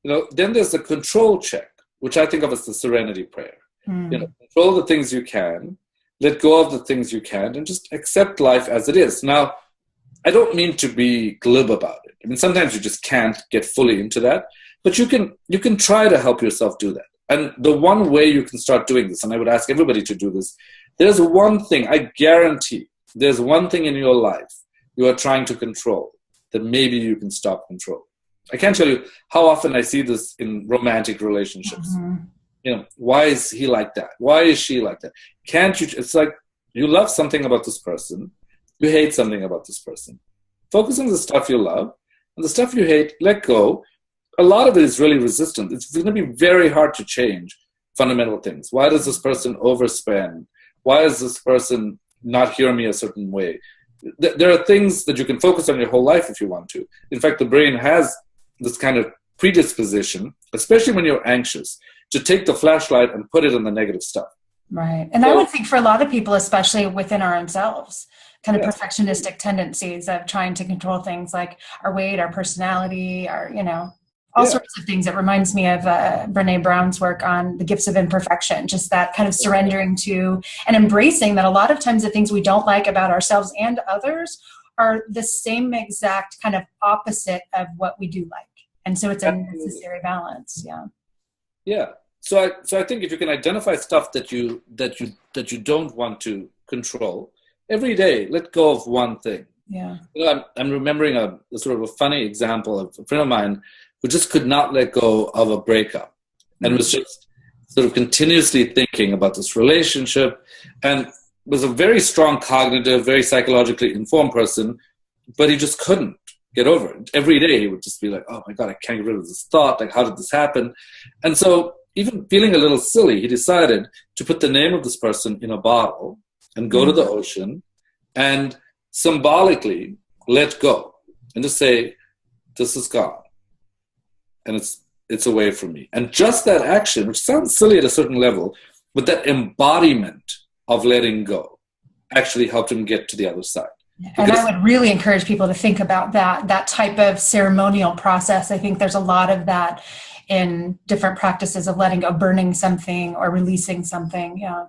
Then there's the control check, which I think of as the serenity prayer. Control the things you can, let go of the things you can't, and just accept life as it is. Now, I don't mean to be glib about it. I mean, sometimes you just can't get fully into that, but you can try to help yourself do that. And the one way you can start doing this, and I would ask everybody to do this, there's one thing, I guarantee, there's one thing in your life you are trying to control that maybe you can stop control. I can't tell you how often I see this in romantic relationships. Why is he like that? Why is she like that? Can't you? It's like you love something about this person. You hate something about this person. Focus on the stuff you love, and the stuff you hate, let go. A lot of it is really resistant. It's going to be very hard to change fundamental things. Why does this person overspend? Why does this person not hear me a certain way? There are things that you can focus on your whole life if you want to. In fact, the brain has this kind of predisposition, especially when you're anxious, to take the flashlight and put it on the negative stuff. Right. And I would think for a lot of people, especially within our own selves, kind of perfectionistic tendencies of trying to control things like our weight, our personality, our, all sorts of things. It reminds me of Brene Brown's work on the gifts of imperfection, just that kind of surrendering to and embracing that a lot of times the things we don't like about ourselves and others are the same exact kind of opposite of what we do like. And so it's a necessary balance. Yeah. Yeah. So I think if you can identify stuff that you don't want to control, every day, let go of one thing. Yeah. I'm remembering a sort of a funny example of a friend of mine who just could not let go of a breakup and was just sort of continuously thinking about this relationship, and was a very strong cognitive, very psychologically informed person, but he just couldn't get over it. Every day he would just be like, oh my God, I can't get rid of this thought. Like, how did this happen? And so even feeling a little silly, he decided to put the name of this person in a bottle and go to the ocean and symbolically let go and just say, this is gone. And it's away from me. And just that action, which sounds silly at a certain level, but that embodiment of letting go actually helped him get to the other side. And I would really encourage people to think about that type of ceremonial process. I think there's a lot of that in different practices of letting go, burning something or releasing something. Yeah.